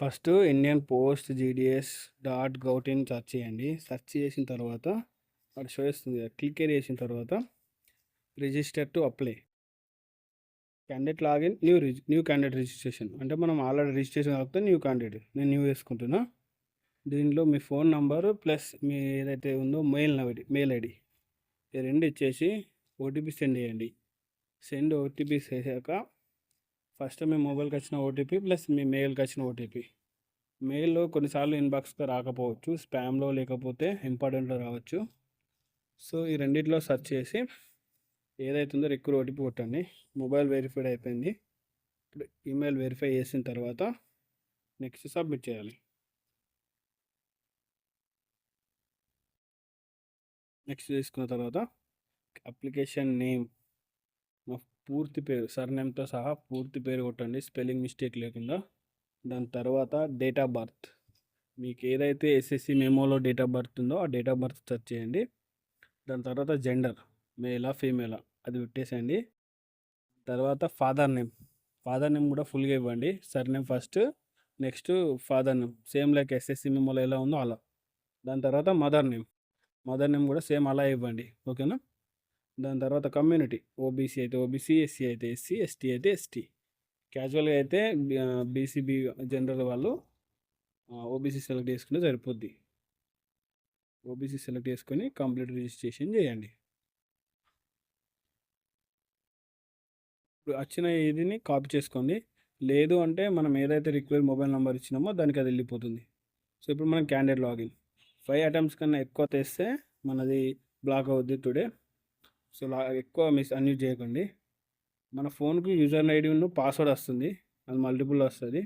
First Indian post GDS dot govt in search చేయండి. Search చేసిన తర్వాత అక్కడ షో చేస్తుంది కదా, క్లిక్ చేసిన తర్వాత register to apply candidate login new candidate registration అంటే మనం ఆల్రెడీ రిజిస్ట్రేషన్ కాకపోతే న్యూ క్యాండిడేట్ నేను న్యూ వేసుకుంటున్నా. దీనిలో మీ ఫోన్ నంబరు ప్లస్ మీ ఏదైతే ఉందో మెయిల్ ఐడి ఈ రెండు ఇచ్చేసి ఓటీపీ సెండ్ చేయండి. సెండ్ ఓటీపీ చేశాక ఫస్ట్ మీ మొబైల్కి వచ్చిన ఓటీపీ ప్లస్ మీ మెయిల్కి వచ్చిన ఓటీపీ. మెయిల్లో కొన్నిసార్లు ఇన్బాక్స్గా రాకపోవచ్చు, స్పామ్లో లేకపోతే ఇంపార్టెంట్లో రావచ్చు. సో ఈ రెండిట్లో సెర్చ్ చేసి ఏదైతుందో రిక్వైర్ ఓటీపీ కొట్టండి. మొబైల్ వెరిఫైడ్ అయిపోయింది. ఇప్పుడు ఈమెయిల్ వెరిఫై చేసిన తర్వాత నెక్స్ట్ సబ్మిట్ చేయాలి. నెక్స్ట్ తీసుకున్న తర్వాత అప్లికేషన్ నేమ్ మా పూర్తి పేరు సర్నేమ్తో సహా పూర్తి పేరు కొట్టండి, స్పెల్లింగ్ మిస్టేక్ లేకుండా. దాని తర్వాత డేట్ ఆఫ్ బర్త్, మీకు ఏదైతే ఎస్ఎస్సి మెమోలో డేట్ ఆఫ్ బర్త్ ఉందో ఆ డేట్ ఆఫ్ బర్త్ సెర్చ్ చేయండి. దాని తర్వాత జెండర్ మేలా ఫీమేలా అది పెట్టేసేయండి. తర్వాత ఫాదర్ నేమ్ కూడా ఫుల్గా ఇవ్వండి. Surname first, next father name same like SSC మెమోలో ఎలా ఉందో అలా. దాని తర్వాత మదర్ నేమ్ కూడా సేమ్ అలా ఇవ్వండి, ఓకేనా. దాని తర్వాత కమ్యూనిటీ ఓబీసీ అయితే ఓబీసీ, ఎస్సీ అయితే ఎస్సీ, ఎస్టీ అయితే ఎస్టీ. క్యాజువల్గా అయితే బీసీబీ జనరల్ వాళ్ళు ఓబీసీ సెలెక్ట్ చేసుకుంటే సరిపోద్ది. ఓబీసీ సెలెక్ట్ చేసుకొని కంప్లీట్ రిజిస్ట్రేషన్ చేయండి. ఇప్పుడు వచ్చిన ఇదిని కాపీ చేసుకోండి. లేదు అంటే మనం ఏదైతే రిక్వైర్ మొబైల్ నెంబర్ ఇచ్చినామో దానికి అది వెళ్ళిపోతుంది. సో ఇప్పుడు మనం క్యాండిడేట్ లాగిన్ 5 అటెంప్ట్స్ కన్నా ఎక్కువ తెస్తే మనది బ్లాక్ అవుద్ది టుడే. సో ఎక్కువ అన్యూజ్ చేయకండి. మన ఫోన్కి యూజర్ ఐడి ఉన్న పాస్వర్డ్ వస్తుంది, అది మల్టిపుల్ వస్తుంది.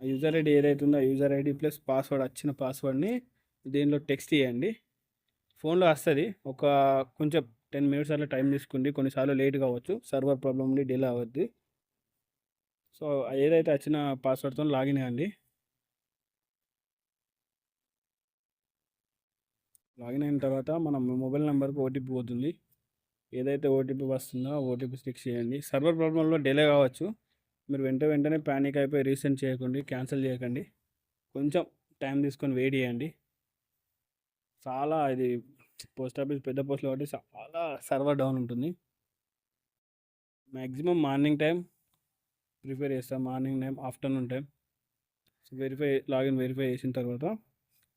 ఆ యూజర్ ఐడి ఏదైతే ఉందో ఆ యూజర్ ఐడి ప్లస్ పాస్వర్డ్ వచ్చిన పాస్వర్డ్ని దీనిలో టెక్స్ట్ చేయండి. ఫోన్లో వస్తుంది, ఒక కొంచెం 10 మినిట్స్ అట్లా టైం తీసుకుంది, కొన్నిసార్లు లేట్ కావచ్చు, సర్వర్ ప్రాబ్లమ్ ఉండి డిలే అవ్వద్ది. సో ఏదైతే వచ్చిన పాస్వర్డ్తో లాగిన్ అయ్యండి. లాగిన్ అయిన తర్వాత మన మొబైల్ నెంబర్కి ఓటీపీ పోతుంది. ఏదైతే ఓటీపీ వస్తుందో ఆ ఓటీపీ స్టిక్ చేయండి. సర్వర్ ప్రాబ్లంలో డిలే కావచ్చు, మీరు వెంటనే ప్యానిక్ అయిపోయి రీసెండ్ చేయకండి, క్యాన్సిల్ చేయకండి. కొంచెం టైం తీసుకొని వెయిట్ చేయండి. చాలా ఇది పోస్ట్ ఆఫీస్ పెద్ద పోస్ట్లో కాబట్టి చాలా సర్వర్ డౌన్ ఉంటుంది. మ్యాక్సిమం మార్నింగ్ టైం ప్రిఫర్ చేస్తాం, morning time, afternoon time. So login verify చేసిన తర్వాత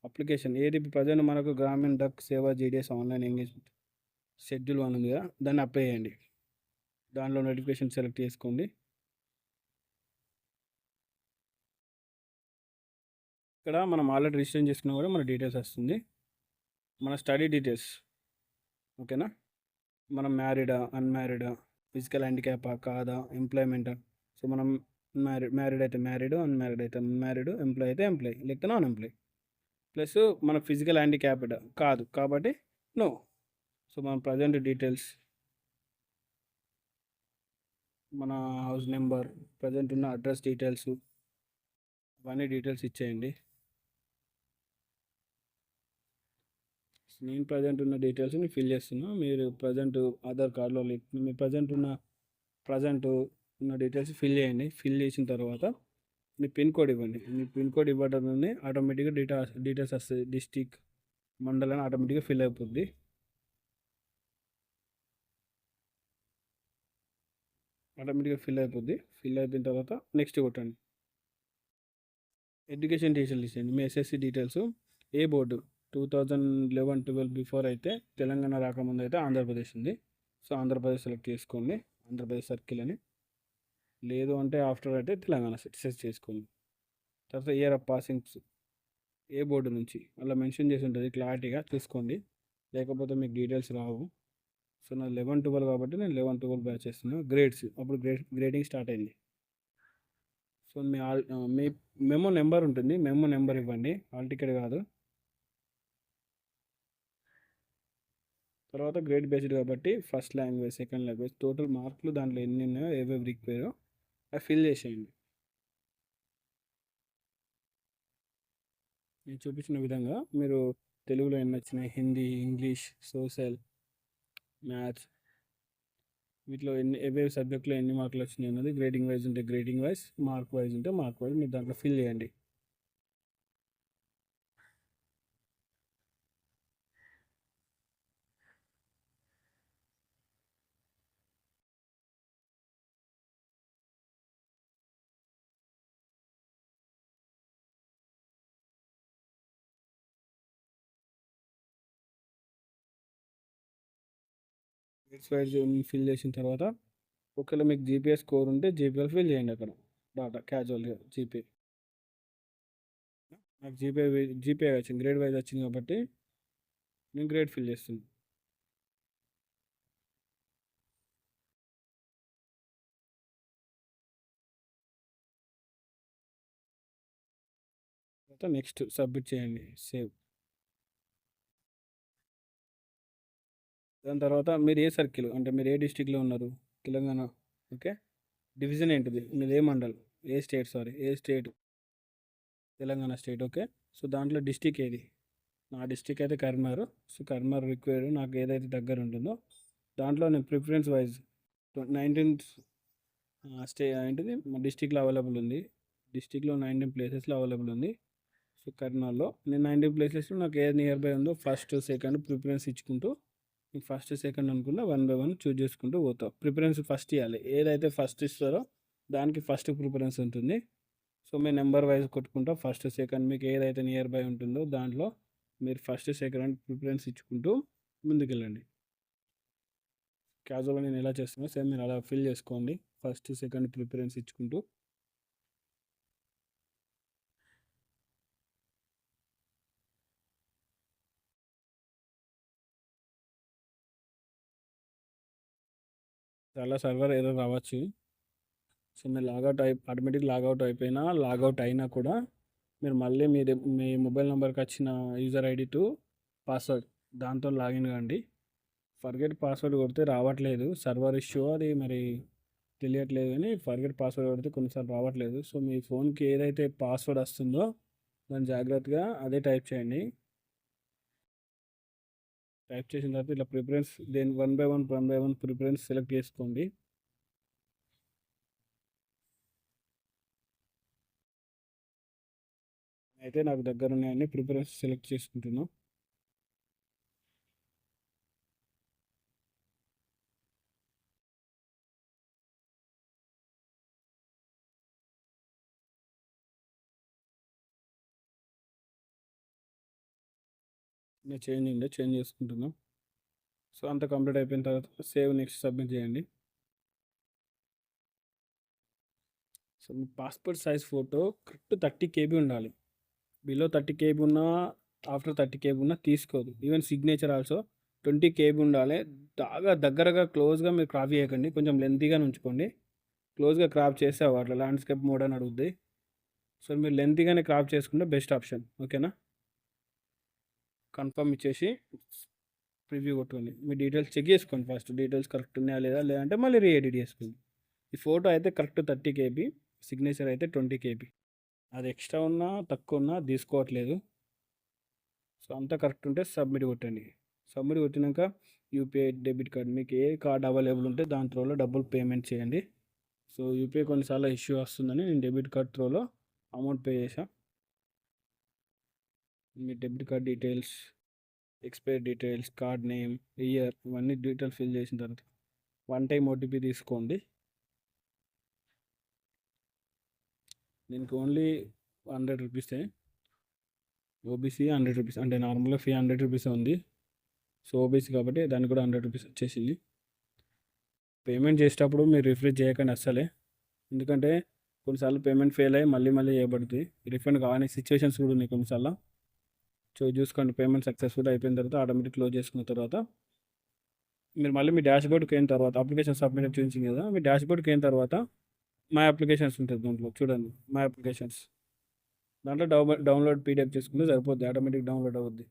అప్లికేషన్ ఏది ప్రజెంట్ మనకు గ్రామీణ డక్ సేవా జీడిఎస్ ఆన్లైన్ ఎంగేజ్మెంట్ షెడ్యూల్ 1 ఉంది కదా, దాన్ని అప్లై చేయండి. దానిలో నోటిఫికేషన్ సెలెక్ట్ చేసుకోండి. ఇక్కడ మనం ఆల్రెడీ రిజిస్ట్రేషన్ చేసుకున్నా కూడా మన డీటెయిల్స్ వస్తుంది, మన స్టడీ డీటెయిల్స్, ఓకేనా. మనం మ్యారీడా అన్మ్యారీడా, ఫిజికల్ హ్యాండిక్యాపా కాదా, ఎంప్లాయ్మెంటా. సో మనం మ్యారీడ్ అయితే మ్యారీడ్, అన్మ్యారీడ్ అయితే అన్మ్యారీడ్, ఎంప్లాయ్ అయితే ఎంప్లాయ్, లేకపోతే నాన్ ఎంప్లాయ్. ప్లస్ మన ఫిజికల్ హ్యాండిక్యాప్డ్ కాదు కాబట్టి నో. సో మన ప్రజెంట్ డీటెయిల్స్, మన హౌస్ నెంబర్, ప్రజెంట్ ఉన్న అడ్రస్ డీటెయిల్స్, అవన్నీ డీటెయిల్స్ ఇచ్చేయండి. నేను ప్రజెంట్ ఉన్న డీటెయిల్స్ని ఫిల్ చేస్తున్నా, మీరు ప్రజెంట్ ఆధార్ కార్డులో మీ ప్రజెంట్ ఉన్న డీటెయిల్స్ ఫిల్ చేయండి. ఫిల్ చేసిన తర్వాత మీ పిన్ కోడ్ ఇవ్వండి. మీ పిన్ కోడ్ ఇవ్వడంలోనే ఆటోమేటిక్గా డీటెయిల్స్ వస్తుంది, డిస్టిక్, మండలం ఆటోమేటిక్గా ఫిల్ అయిపోద్ది. ఫిల్ అయిపోయిన తర్వాత నెక్స్ట్ కొట్టండి. ఎడ్యుకేషన్ డీటెయిల్స్ ఇచ్చేయండి. మీ ఎస్ఎస్సి డీటెయిల్స్ ఏ బోర్డు 2011-12 బిఫోర్ అయితే, తెలంగాణ రాకముందు అయితే ఆంధ్రప్రదేశ్ ఉంది. సో ఆంధ్రప్రదేశ్ సెలెక్ట్ చేసుకోండి, ఆంధ్రప్రదేశ్ సర్కిల్ అని. లేదు అంటే ఆఫ్టర్ అయితే తెలంగాణ సెట్ చేసుకోండి. తర్వాత ఇయర్ ఆఫ్ పాసింగ్స్ ఏ బోర్డు నుంచి అలా మెన్షన్ చేసి ఉంటుంది, క్లారిటీగా చూసుకోండి, లేకపోతే మీకు డీటెయిల్స్ రావు. సో నా 11-12 కాబట్టి నేను 11-12 బ్యాచ్ చేస్తున్నాను. గ్రేడ్స్ అప్పుడు గ్రేడింగ్ స్టార్ట్ అయింది. సో మీ మెమో నెంబర్ ఉంటుంది, మెమో నెంబర్ ఇవ్వండి, హాల్ టికెట్ కాదు. తర్వాత గ్రేడ్ బేస్డ్ కాబట్టి first language, second language, total మార్కులు దాంట్లో ఎన్ని ఉన్నాయో ఏవేవి రిక్వైరో అవి ఫిల్ చేసేయండి. నేను చూపించిన విధంగా మీరు తెలుగులో ఎన్ని వచ్చినాయి, హిందీ, ఇంగ్లీష్, సోషల్, మ్యాథ్స్, వీటిలో ఏవేవి సబ్జెక్టులో ఎన్ని మార్కులు వచ్చినాయి అన్నది గ్రేడింగ్ వైజ్ ఉంటే గ్రేడింగ్ వైజ్, మార్క్ వైజ్ ఉంటే మార్క్ వైజ్ మీరు దాంట్లో ఫిల్ చేయండి. స్టేట్స్ వైజ్ ఫిల్ చేసిన తర్వాత ఒకవేళ మీకు జీపీఏ స్కోర్ ఉంటే జీపీఎల్ ఫిల్ చేయండి అక్కడ డాటా క్యాజువల్గా జీపీ. నాకు జీపీఏ వచ్చింది, గ్రేడ్ వైజ్ వచ్చింది కాబట్టి నేను గ్రేడ్ ఫిల్ చేస్తుంది. తర్వాత నెక్స్ట్ సబ్మిట్ చేయండి, సేవ్. దాని తర్వాత మీరు ఏ సర్కిల్ అంటే మీరు ఏ డిస్టిక్లో ఉన్నారు, తెలంగాణ, ఓకే. డివిజన్ ఏంటిది, మీరు ఏ మండల్, ఏ స్టేట్, సారీ ఏ state, Telangana state, okay. So దాంట్లో డిస్టిక్ ఏది, నా డిస్టిక్ అయితే కరీంనగర్. సో కరీంనగర్ రిక్వైర్డ్ నాకు ఏదైతే దగ్గర ఉంటుందో దాంట్లో నేను ప్రిఫరెన్స్ వైజ్ 19 ఏంటిది మా డిస్టిక్లో అవైలబుల్ ఉంది. డిస్టిక్లో 19 ప్లేసెస్లో అవైలబుల్ ఉంది. సో కరీంనగర్లో నేను 19 ప్లేసెస్లో నాకు ఏ నియర్ బై ఉందో ఫస్ట్ సెకండ్ ప్రిఫరెన్స్ ఇచ్చుకుంటూ, మీకు ఫస్ట్ సెకండ్ అనుకున్నా 1 బై 1 చూజ్ చేసుకుంటూ పోతాం. ప్రిఫరెన్స్ ఫస్ట్ ఇవ్వాలి, ఏదైతే ఫస్ట్ ఇస్తారో దానికి ఫస్ట్ ప్రిఫరెన్స్ ఉంటుంది. సో మీరు నెంబర్ వైజ్ కొట్టుకుంటా ఫస్ట్ సెకండ్ మీకు ఏదైతే నియర్ బై ఉంటుందో దాంట్లో మీరు ఫస్ట్ సెకండ్ ప్రిఫరెన్స్ ఇచ్చుకుంటూ ముందుకెళ్ళండి. క్యాజువల్గా నేను ఎలా చేస్తున్నా సేమ్ మీరు అలా ఫిల్ చేసుకోండి, ఫస్ట్ సెకండ్ ప్రిఫరెన్స్ ఇచ్చుకుంటూ. చాలా సర్వర్ ఏదో రావచ్చు. సో మీరు ఆటోమేటిక్ లాగౌట్ అయిపోయినా లాగౌట్ అయినా కూడా మీరు మళ్ళీ మీ మొబైల్ నెంబర్కి వచ్చిన యూజర్ ఐడి టు పాస్వర్డ్ దాంతో లాగిన్ కాండి. ఫర్గెట్ పాస్వర్డ్ కొడితే రావట్లేదు, సర్వర్ ఇష్యూ అది మరి తెలియట్లేదు, కానీ ఫర్గెట్ పాస్వర్డ్ కొడితే కొన్నిసార్లు రావట్లేదు. సో మీ ఫోన్కి ఏదైతే పాస్వర్డ్ వస్తుందో దాన్ని జాగ్రత్తగా అదే టైప్ చేయండి. టైప్ చేసిన తర్వాత ఇట్లా ప్రిఫరెన్స్ దేని 1 బై 1 ప్రిఫరెన్స్ సెలెక్ట్ చేసుకోండి. అయితే నాకు దగ్గర ఉన్నాయని ప్రిఫరెన్స్ సెలెక్ట్ చేసుకుంటున్నాను. నేను చేంజ్ చేసుకుంటున్నాను. సో అంత కంప్లీట్ అయిపోయిన తర్వాత సేవ్ నెక్స్ట్ సబ్మిట్ చేయండి. సో మీ passport size photo correct 30 KB ఉండాలి. బిలో 30 KB ఉన్నా ఆఫ్టర్ 30 KB ఉన్నా తీసుకోదు. ఈవెన్ సిగ్నేచర్ ఆల్సో 20 KB ఉండాలి. బాగా దగ్గరగా క్లోజ్గా మీరు క్రాప్ చేయకండి, కొంచెం లెంతీగానే ఉంచుకోండి. క్లోజ్గా క్రాప్ చేస్తే అట్లా ల్యాండ్స్కేప్ మోడ్ అని అడుగుద్ది. సో మీరు లెంతీగానే క్రాప్ చేసుకుంటే బెస్ట్ ఆప్షన్, ఓకేనా. కన్ఫర్మ్ ఇచ్చేసి ప్రివ్యూ కొట్టుకోండి. మీ డీటెయిల్స్ చెక్ చేసుకోండి, ఫస్ట్ డీటెయిల్స్ కరెక్ట్ ఉన్నాయా లేదా, లేదంటే మళ్ళీ రీఎడిట్ చేసుకోండి. ఈ ఫోటో అయితే కరెక్ట్ 30 KB, సిగ్నేచర్ అయితే 20 KB. అది ఎక్స్ట్రా ఉన్నా తక్కువ ఉన్నా తీసుకోవట్లేదు. సో అంతా కరెక్ట్ ఉంటే సబ్మిట్ కొట్టండి. సబ్మిట్ కొట్టినాక యూపీఐ డెబిట్ కార్డ్ మీకు ఏ కార్డ్ అవైలబుల్ ఉంటే దాని త్రోలో డబ్బులు పేమెంట్ చేయండి. సో యూపీఐ కొన్నిసార్లు ఇష్యూ వస్తుందని నేను డెబిట్ కార్డ్ త్రోలో అమౌంట్ పే చేసా. మీ debit card details, expiry details, card name, year, ఇవన్నీ డీటెయిల్స్ ఫిల్ చేసిన తర్వాత 1 టైం ఓటీపీ తీసుకోండి. దీనికి ఓన్లీ 100 రూపీసే, ఓబీసీ 100 రూపీస్, అంటే నార్మల్గా ఫీ 100 రూపీస్ ఉంది. సో ఓబీసీ కాబట్టి దానికి కూడా 100 రూపీస్ వచ్చేసింది. పేమెంట్ చేసేటప్పుడు మీరు రిఫ్రెష్ చేయకండి అస్సలే, ఎందుకంటే కొన్నిసార్లు పేమెంట్ ఫెయిల్ అయ్యి మళ్ళీ చేయబడుతుంది, రిఫండ్ కావాలని సిచ్యువేషన్స్ కూడా ఉన్నాయి కొన్నిసార్లు. సో చూసుకోండి, పేమెంట్ సక్సెస్ఫుల్ అయిపోయిన తర్వాత ఆటోమేటిక్ క్లోజ్ చేసుకున్న తర్వాత మీరు మళ్ళీ మీ డాష్బోర్డ్కి అయిన తర్వాత అప్లికేషన్ సబ్మిట్ చూపించింది కదా, మీ డాష్బోర్డ్కి అయిన తర్వాత మై అప్లికేషన్స్ ఉంటుంది, దాంట్లో చూడండి మై అప్లికేషన్స్, దాంట్లో డౌన్లోడ్ పీడిఎఫ్ చేసుకుంటే సరిపోద్ది, ఆటోమేటిక్ డౌన్లోడ్ అవుద్ది.